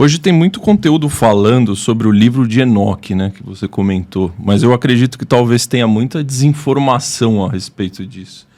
Hoje tem muito conteúdo falando sobre o livro de Enoque, né, que você comentou, mas eu acredito que talvez tenha muita desinformação a respeito disso.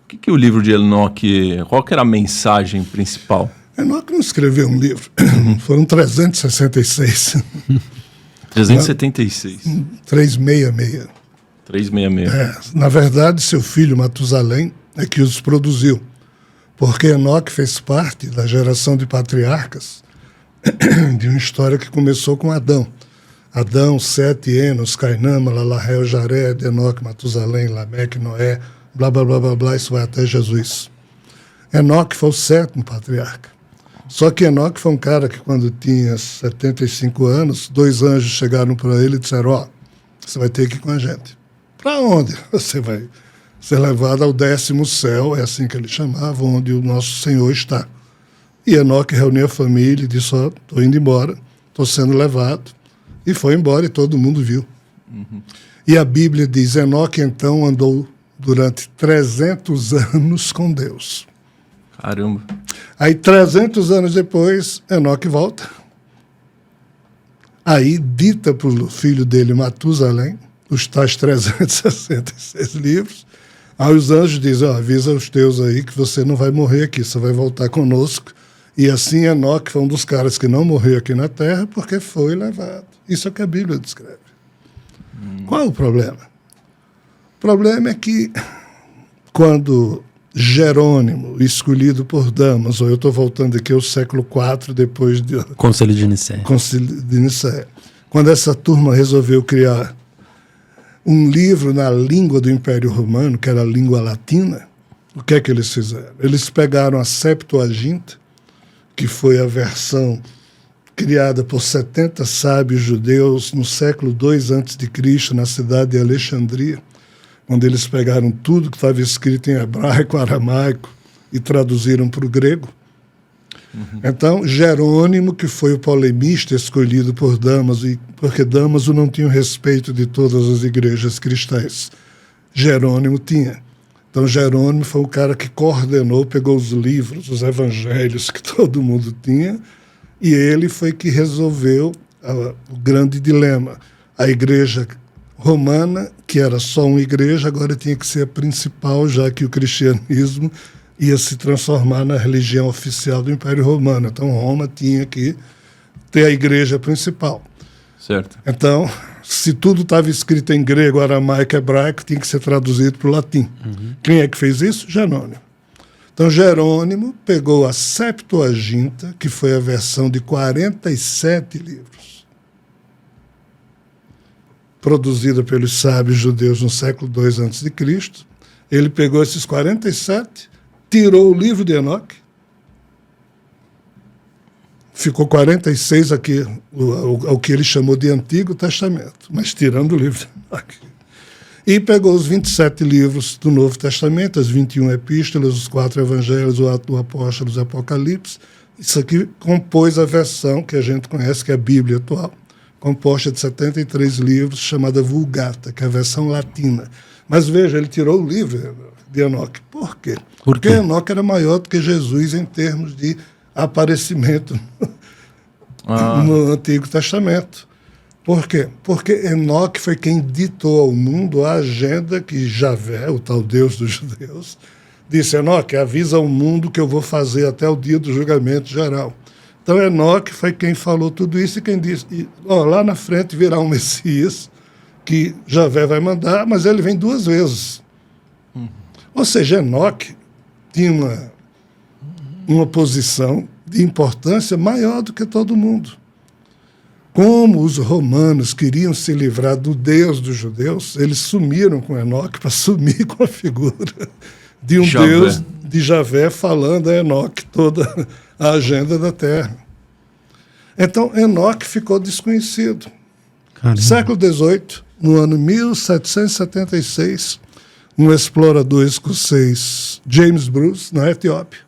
O que o livro de Enoque, qual que era a mensagem principal? Enoque não escreveu um livro, foram 366. 376. 366. 366. Na verdade, seu filho Matusalém é que os produziu, porque Enoque fez parte da geração de patriarcas de uma história que começou com Adão. Adão, Sete, Enos, Cainã, Malalahel, Jared, Enoque, Matusalém, Lameque, Noé, blá, blá, blá, blá, blá, isso vai até Jesus. Enoque foi o sétimo patriarca. Só que Enoque foi um cara que, quando tinha 75 anos, 2 anjos chegaram para ele e disseram: ó, você vai ter que ir com a gente. Para onde? Você vai ser levado ao 10º céu, é assim que ele chamava, onde o nosso Senhor está. E Enoque reuniu a família e disse: ó, estou indo embora, estou sendo levado. E foi embora e todo mundo viu. E a Bíblia diz: Enoque então andou durante 300 anos com Deus. Caramba. Aí, 300 anos depois, Enoque volta. Aí, dita para o filho dele, Matusalém, os tais 366 livros. Aí os anjos dizem: ó, avisa os teus aí que você não vai morrer aqui, você vai voltar conosco. E assim Enoque foi um dos caras que não morreu aqui na Terra porque foi levado. Isso é o que a Bíblia descreve. Qual é o problema? O problema é que quando Jerônimo, escolhido por Damaso, eu estou voltando aqui ao século IV, depois do Concílio de Nicéia. Concílio de Nicéia. Quando essa turma resolveu criar um livro na língua do Império Romano, que era a língua latina, o que é que eles fizeram? Eles pegaram a Septuaginta, que foi a versão criada por 70 sábios judeus no século II a.C., na cidade de Alexandria, onde eles pegaram tudo que estava escrito em hebraico, aramaico e traduziram para o grego. Então, Jerônimo, que foi o polemista escolhido por Damaso, porque Damaso não tinha o respeito de todas as igrejas cristãs, Jerônimo tinha. Então, Jerônimo foi o cara que coordenou, pegou os livros, os evangelhos que todo mundo tinha, e ele foi que resolveu o grande dilema. A igreja romana, que era só uma igreja, agora tinha que ser a principal, já que o cristianismo ia se transformar na religião oficial do Império Romano. Então, Roma tinha que ter a igreja principal. Certo. Então, se tudo estava escrito em grego, aramaico, hebraico, tinha que ser traduzido para o latim. Quem é que fez isso? Jerônimo. Então, Jerônimo pegou a Septuaginta, que foi a versão de 47 livros, produzida pelos sábios judeus no século II a.C. Ele pegou esses 47, tirou o livro de Enoque, ficou 46 aqui, o que ele chamou de Antigo Testamento, mas tirando o livro de Enoque. E pegou os 27 livros do Novo Testamento, as 21 epístolas, os 4 evangelhos, o Ato do Apóstolo, os Apocalipse. Isso aqui compôs a versão que a gente conhece, que é a Bíblia atual, composta de 73 livros, chamada Vulgata, que é a versão latina. Mas veja, ele tirou o livro de Enoque. Por quê? Porque Enoque era maior do que Jesus em termos de aparecimento no Antigo Testamento. Por quê? Porque Enoque foi quem ditou ao mundo a agenda que Javé, o tal Deus dos judeus, disse: Enoque, avisa ao mundo que eu vou fazer até o dia do julgamento geral. Então, Enoque foi quem falou tudo isso e quem disse: lá na frente virá um Messias que Javé vai mandar, mas ele vem 2 vezes. Ou seja, Enoque tinha uma posição de importância maior do que todo mundo. Como os romanos queriam se livrar do Deus dos judeus, eles sumiram com Enoque para sumir com a figura de um Javé. Deus de Javé falando a Enoque toda a agenda da terra. Então, Enoque ficou desconhecido. Caramba. Século XVIII, no ano 1776, um explorador escocês, James Bruce, na Etiópia,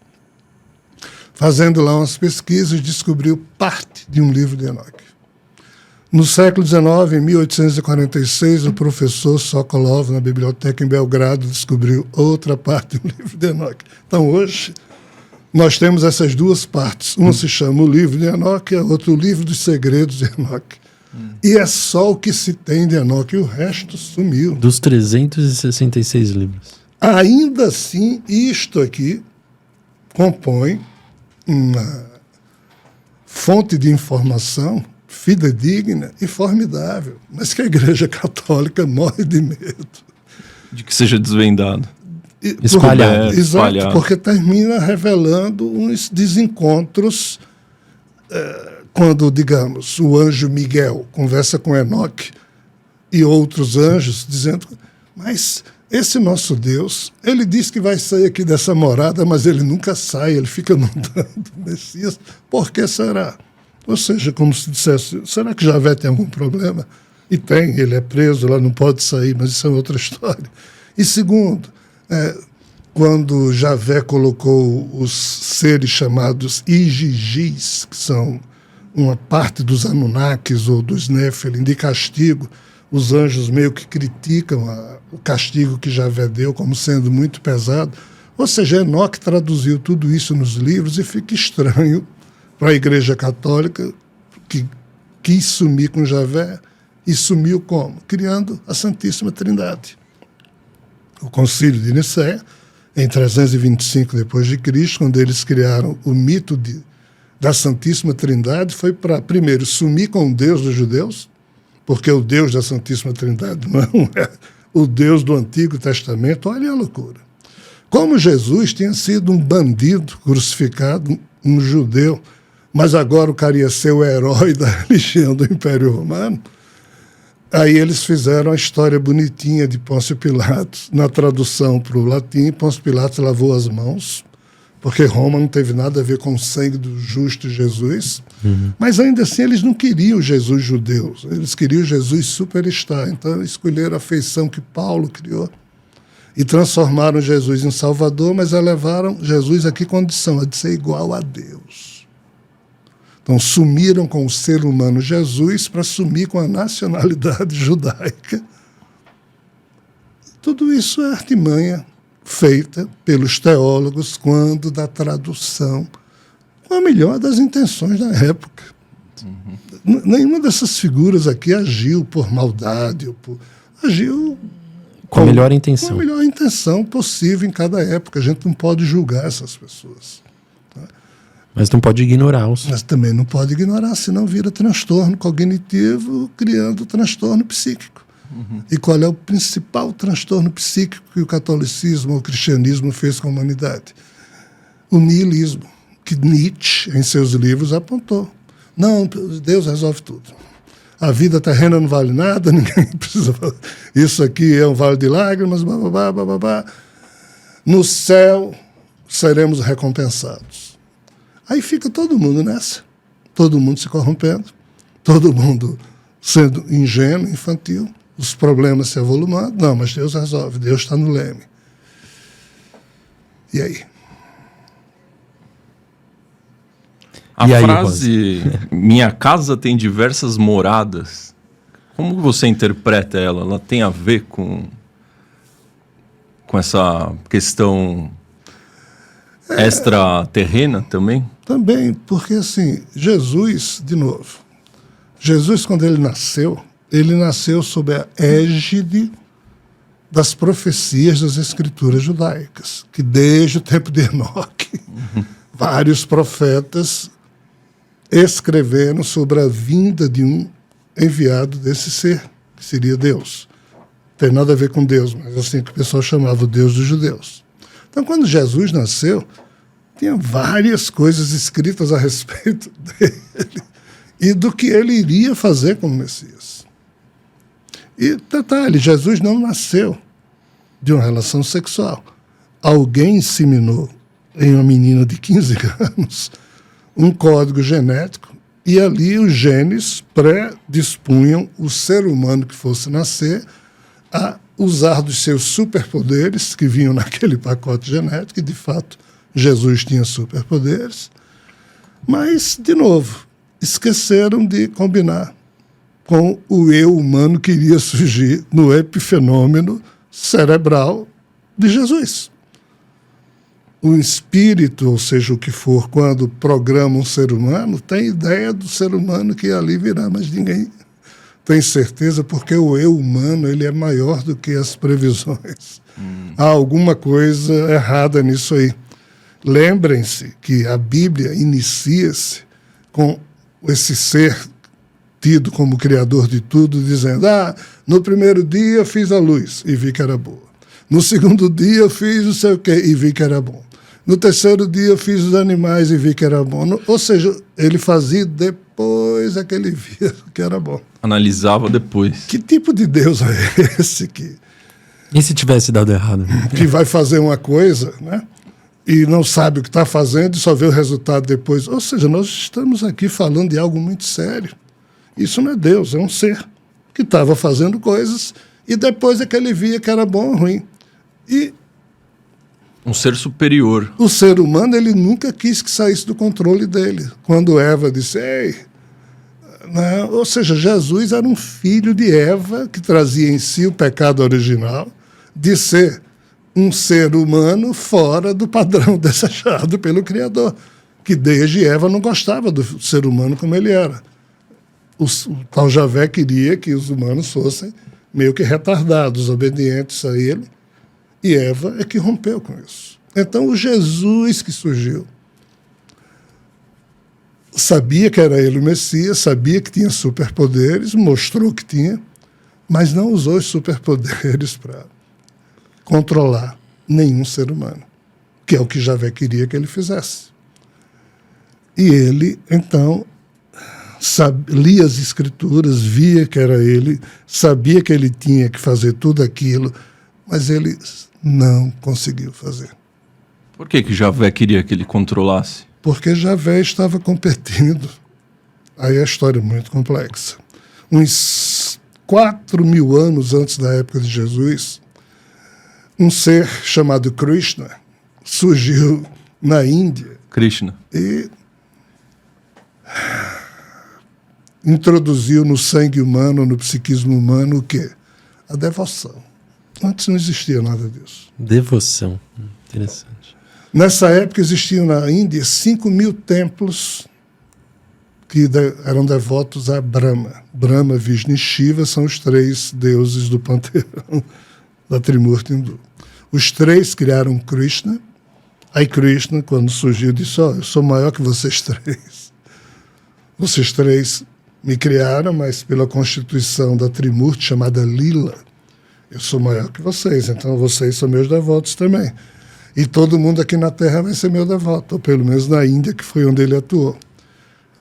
fazendo lá umas pesquisas, descobriu parte de um livro de Enoque. No século XIX, em 1846, o professor Sokolov, na biblioteca em Belgrado, descobriu outra parte do livro de Enoque. Então, hoje, nós temos essas duas partes. Um se chama o livro de Enoque, outro o livro dos segredos de Enoque. E é só o que se tem de Enoque, e o resto sumiu. Dos 366 livros. Ainda assim, isto aqui compõe uma fonte de informação fidedigna e formidável, mas que a Igreja Católica morre de medo. De que seja desvendado. Espalhado. Exato, Espalhado. porque termina revelando uns desencontros quando, digamos, o anjo Miguel conversa com Enoque e outros anjos, dizendo, mas esse nosso Deus, ele diz que vai sair aqui dessa morada, mas ele nunca sai, ele fica mandando o Messias. Por que será? Ou seja, como se dissesse, será que Javé tem algum problema? E tem, ele é preso, lá não pode sair, mas isso é outra história. E segundo, quando Javé colocou os seres chamados Igigis, que são uma parte dos Anunnakis ou dos Néfilim, de castigo, os anjos meio que criticam o castigo que Javé deu como sendo muito pesado. Ou seja, Enoque traduziu tudo isso nos livros e fica estranho para a Igreja Católica, que quis sumir com Javé, e sumiu como? Criando a Santíssima Trindade. O Concílio de Nicéia, em 325 d.C., quando eles criaram o mito da Santíssima Trindade, foi para, primeiro, sumir com o Deus dos judeus, porque o Deus da Santíssima Trindade não é o Deus do Antigo Testamento. Olha a loucura. Como Jesus tinha sido um bandido crucificado, um judeu, mas agora o cara ia ser o herói da religião do Império Romano, aí eles fizeram a história bonitinha de Pôncio Pilatos. Na tradução para o latim, Pôncio Pilatos lavou as mãos, porque Roma não teve nada a ver com o sangue do justo Jesus. Mas ainda assim eles não queriam Jesus judeu, eles queriam Jesus superstar. Então escolheram a feição que Paulo criou e transformaram Jesus em Salvador, mas elevaram Jesus a que condição? A de ser igual a Deus. Então sumiram com o ser humano Jesus para sumir com a nacionalidade judaica. Tudo isso é artimanha feita pelos teólogos quando da tradução, com a melhor das intenções da época. Nenhuma dessas figuras aqui agiu por maldade, agiu com a melhor intenção. Com a melhor intenção possível em cada época. A gente não pode julgar essas pessoas. Mas não pode ignorá-los. Mas também não pode ignorar, senão vira transtorno cognitivo, criando transtorno psíquico. E qual é o principal transtorno psíquico que o catolicismo ou o cristianismo fez com a humanidade? O niilismo, que Nietzsche, em seus livros, apontou. Não, Deus resolve tudo. A vida terrena não vale nada, ninguém precisa fazer. Isso aqui é um vale de lágrimas, bababá, bababá. No céu seremos recompensados. Aí fica todo mundo nessa. Todo mundo se corrompendo, todo mundo sendo ingênuo, infantil, os problemas se avolumando. Não, mas Deus resolve, Deus está no leme. E aí? A frase, minha casa tem diversas moradas, como você interpreta ela? Ela tem a ver com essa questão extraterrena também? Também, porque assim, Jesus, de novo, Jesus quando ele nasceu sob a égide das profecias das escrituras judaicas, que desde o tempo de Enoque, vários profetas escreveram sobre a vinda de um enviado desse ser, que seria Deus. Não tem nada a ver com Deus, mas assim que o pessoal chamava o Deus dos judeus. Então, quando Jesus nasceu, tinha várias coisas escritas a respeito dele e do que ele iria fazer como Messias. E, detalhe, Jesus não nasceu de uma relação sexual. Alguém inseminou em uma menina de 15 anos um código genético e ali os genes predispunham o ser humano que fosse nascer a usar dos seus superpoderes que vinham naquele pacote genético, e de fato Jesus tinha superpoderes, mas, de novo, esqueceram de combinar com o eu humano que iria surgir no epifenômeno cerebral de Jesus. o espírito, ou seja, o que for, quando programa um ser humano, tem ideia do ser humano que ali virá, mas ninguém tem certeza, porque o eu humano ele é maior do que as previsões. Há alguma coisa errada nisso aí. Lembrem-se que a Bíblia inicia-se com esse ser tido como criador de tudo, dizendo, no primeiro dia eu fiz a luz e vi que era boa. No segundo dia eu fiz não sei o quê e vi que era bom. No terceiro dia eu fiz os animais e vi que era bom. Ou seja, ele fazia depois é que ele via que era bom. Analisava depois. Que tipo de Deus é esse E se tivesse dado errado? que vai fazer uma coisa, né? E não sabe o que está fazendo e só vê o resultado depois? Ou seja, nós estamos aqui falando de algo muito sério. Isso não é Deus, é um ser que estava fazendo coisas e depois é que ele via que era bom ou ruim. E um ser superior. o ser humano, ele nunca quis que saísse do controle dele. Quando Eva disse, não, ou seja, Jesus era um filho de Eva que trazia em si o pecado original de ser um ser humano fora do padrão desejado pelo Criador, que desde Eva não gostava do ser humano como ele era. O tal Javé queria que os humanos fossem meio que retardados, obedientes a ele, e Eva é que rompeu com isso. Então, o Jesus que surgiu sabia que era ele o Messias, sabia que tinha superpoderes, mostrou que tinha, mas não usou os superpoderes para controlar nenhum ser humano, que é o que Javé queria que ele fizesse. E ele, então, lia as Escrituras, via que era ele, sabia que ele tinha que fazer tudo aquilo, mas ele não conseguiu fazer. Por que Javé queria que ele controlasse? Porque Javé estava competindo. Aí a história é muito complexa. Uns 4.000 anos antes da época de Jesus, um ser chamado Krishna surgiu na Índia. Krishna. E introduziu no sangue humano, no psiquismo humano, o quê? A devoção. Antes não existia nada disso. Devoção. Interessante. Nessa época existiam na Índia 5.000 templos que eram devotos a Brahma. Brahma, Vishnu e Shiva são os 3 deuses do panteão da Trimurti hindu. Os 3 criaram Krishna. Aí Krishna, quando surgiu, disse, eu sou maior que vocês 3. Vocês 3 me criaram, mas pela constituição da Trimurti, chamada Lila, eu sou maior que vocês, então vocês são meus devotos também. E todo mundo aqui na Terra vai ser meu devoto, ou pelo menos na Índia, que foi onde ele atuou.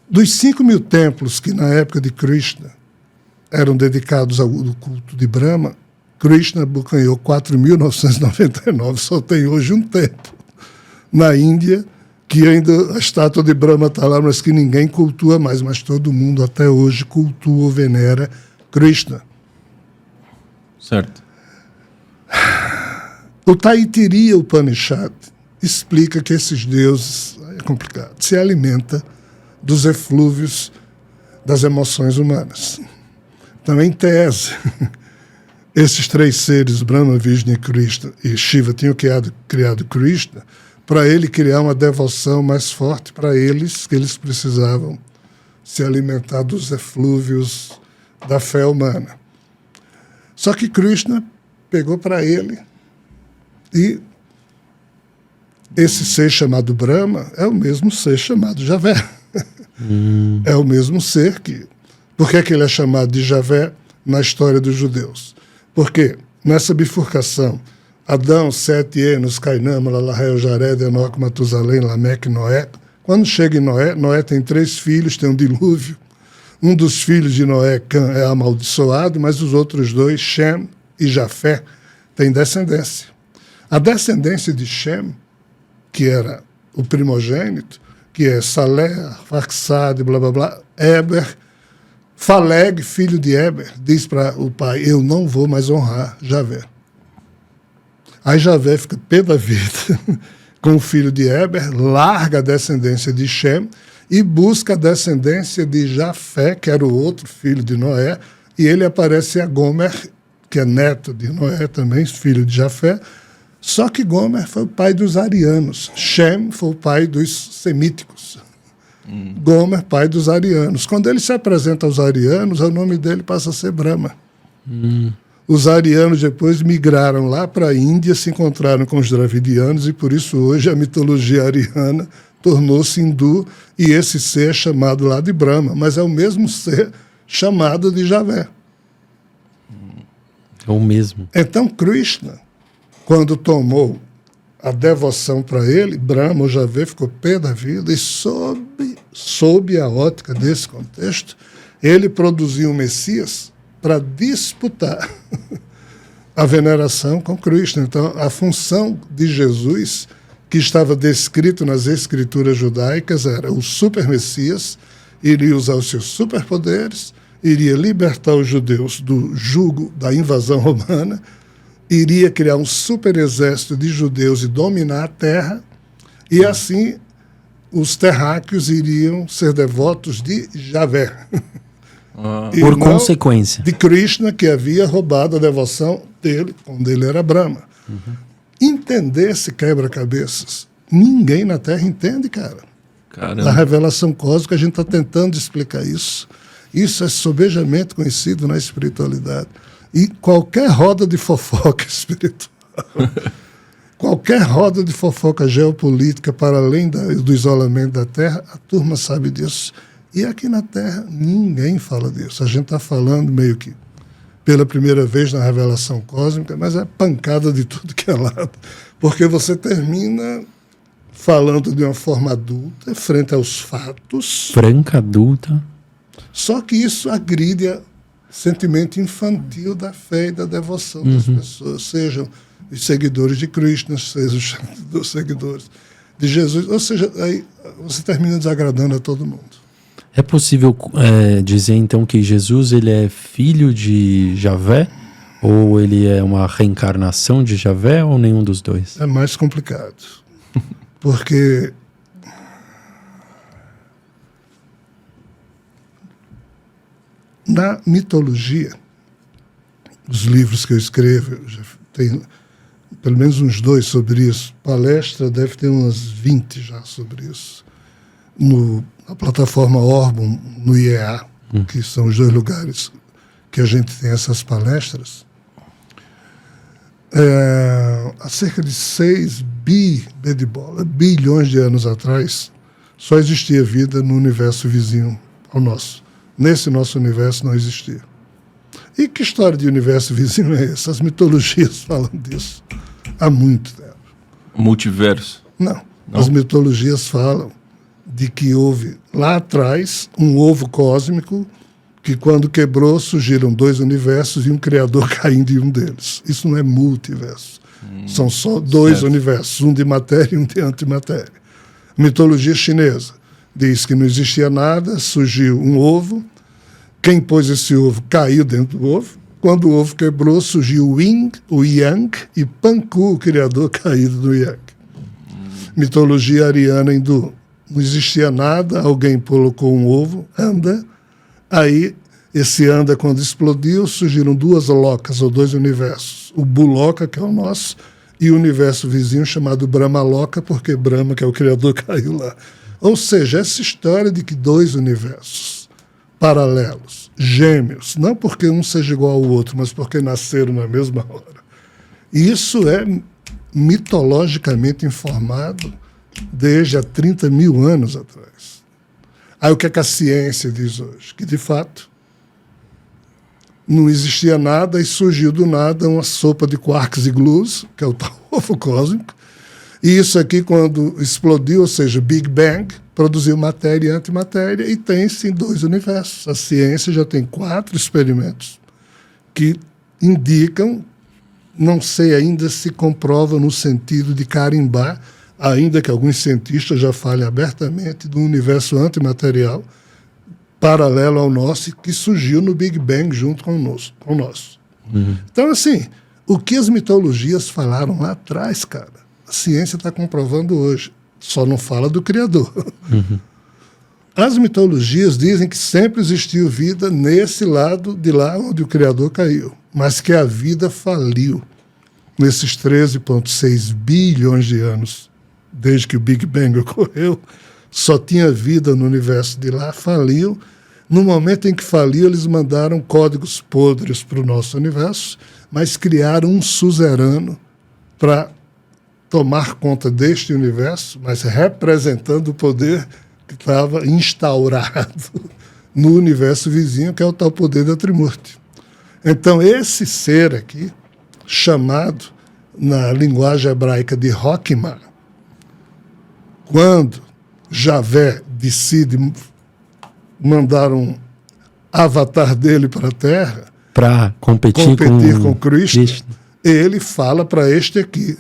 Dos 5.000 templos que na época de Krishna eram dedicados ao culto de Brahma, Krishna abocanhou 4.999, só tem hoje um templo na Índia, que ainda a estátua de Brahma está lá, mas que ninguém cultua mais, mas todo mundo até hoje cultua ou venera Krishna. Certo. O Taittiriya Upanishad explica que esses deuses, é complicado, se alimenta dos eflúvios das emoções humanas. Então, em tese, esses 3 seres, Brahma, Vishnu e Shiva, tinham criado Krishna para ele criar uma devoção mais forte para eles, que eles precisavam se alimentar dos eflúvios da fé humana. Só que Krishna pegou para ele e esse ser chamado Brahma é o mesmo ser chamado Javé. É o mesmo ser que... Por que ele é chamado de Javé na história dos judeus? Porque nessa bifurcação, Adão, Sete, Enos, Cainã, Malalahel, Jared, Enoque, Matusalém, Lameque, Noé. Quando chega em Noé, Noé tem 3 filhos, tem um dilúvio. Um dos filhos de Noé, Cã, é amaldiçoado, mas os outros 2, Shem e Jafé, têm descendência. A descendência de Shem, que era o primogênito, que é Salé, Arfaxad, blá, blá, blá, Eber, Faleg, filho de Eber, diz para o pai, eu não vou mais honrar Javé. Aí Javé fica pé da vida com o filho de Eber, larga a descendência de Shem e busca a descendência de Jafé, que era o outro filho de Noé, e ele aparece a Gomer, que é neto de Noé também, filho de Jafé, Só que Gomer foi o pai dos arianos. Shem foi o pai dos semíticos. Gomer, pai dos arianos. Quando ele se apresenta aos arianos, o nome dele passa a ser Brahma. Os arianos depois migraram lá para a Índia, se encontraram com os dravidianos, e por isso hoje a mitologia ariana tornou-se hindu, e esse ser é chamado lá de Brahma, mas é o mesmo ser chamado de Javé. É o mesmo. Então Krishna, quando tomou a devoção para ele, Brahma, o Javé, ficou pé da vida, e sob a ótica desse contexto, ele produziu o Messias para disputar a veneração com Krishna. Então, a função de Jesus, que estava descrito nas escrituras judaicas, era o super Messias, iria usar os seus superpoderes, iria libertar os judeus do jugo da invasão romana, iria criar um super exército de judeus e dominar a terra, e assim os terráqueos iriam ser devotos de Javé. Por consequência. De Krishna, que havia roubado a devoção dele, quando ele era Brahma. Entender esse quebra-cabeças, ninguém na Terra entende, cara. Caramba. Na revelação cósmica, a gente está tentando explicar isso. Isso é sobejamente conhecido na espiritualidade. E qualquer roda de fofoca espiritual, qualquer roda de fofoca geopolítica para além do isolamento da Terra, a turma sabe disso. E aqui na Terra, ninguém fala disso. A gente está falando meio que pela primeira vez na revelação cósmica, mas é pancada de tudo que é lado. Porque você termina falando de uma forma adulta, frente aos fatos. Franca, adulta. Só que isso agride o sentimento infantil da fé e da devoção das pessoas, sejam os seguidores de Krishna, sejam os seguidores de Jesus. Ou seja, aí você termina desagradando a todo mundo. É possível dizer então que Jesus ele é filho de Javé? Ou ele é uma reencarnação de Javé, ou nenhum dos dois? É mais complicado. Porque na mitologia, os livros que eu escrevo, já tem pelo menos uns 2 sobre isso. Palestra deve ter umas 20 já sobre isso. Na plataforma Orbum, no IEA, que são os 2 lugares que a gente tem essas palestras. Há cerca de 6 bilhões de anos atrás, só existia vida no universo vizinho ao nosso. Nesse nosso universo não existia. E que história de universo vizinho é essa? As mitologias falam disso há muito tempo. Multiverso? Não. As mitologias falam de que houve lá atrás um ovo cósmico que quando quebrou surgiram 2 universos e um criador caindo em um deles. Isso não é multiverso. São só 2 universos, um de matéria e um de antimatéria. Mitologia chinesa diz que não existia nada, surgiu um ovo, quem pôs esse ovo caiu dentro do ovo, quando o ovo quebrou surgiu o Yin, o Yang, e Panku, o criador, caído do Yang. Mitologia ariana hindu. Não existia nada, alguém colocou um ovo, anda, aí esse anda, quando explodiu, surgiram 2 locas, ou 2 universos. O Buloka, que é o nosso, e o universo vizinho chamado Brahma Loka, porque Brahma, que é o criador, caiu lá. Ou seja, essa história de que 2 universos paralelos, gêmeos, não porque um seja igual ao outro, mas porque nasceram na mesma hora. Isso é mitologicamente informado desde há 30 mil anos atrás. Aí o que é que a ciência diz hoje? Que, de fato, não existia nada e surgiu do nada uma sopa de quarks e glues, que é o ovo cósmico, e isso aqui, quando explodiu, ou seja, Big Bang, produziu matéria e antimatéria, e tem, sim, 2 universos. A ciência já tem 4 experimentos que indicam, não sei ainda se comprova no sentido de carimbar, ainda que alguns cientistas já falem abertamente de um universo antimaterial paralelo ao nosso, que surgiu no Big Bang junto com o nosso. Então, assim, o que as mitologias falaram lá atrás, cara, a ciência está comprovando hoje. Só não fala do Criador. As mitologias dizem que sempre existiu vida nesse lado de lá onde o Criador caiu, mas que a vida faliu. nesses 13,6 bilhões de anos, desde que o Big Bang ocorreu, só tinha vida no universo de lá, faliu. No momento em que faliu, eles mandaram códigos podres para o nosso universo, mas criaram um suzerano para tomar conta deste universo, mas representando o poder que estava instaurado no universo vizinho, que é o tal poder da Trimurti. Então, esse ser aqui, chamado na linguagem hebraica de Roquimá, quando Javé decide mandar um avatar dele para a Terra, para competir com Krishna, ele fala para este aqui,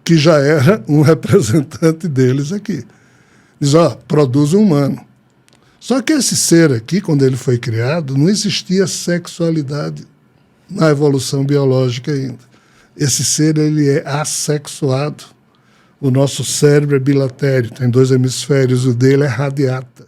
que já era um representante deles aqui. Diz, produz um humano. Só que esse ser aqui, quando ele foi criado, não existia sexualidade na evolução biológica ainda. Esse ser, ele é assexuado. O nosso cérebro é bilatério, tem 2 hemisférios, o dele é radiata.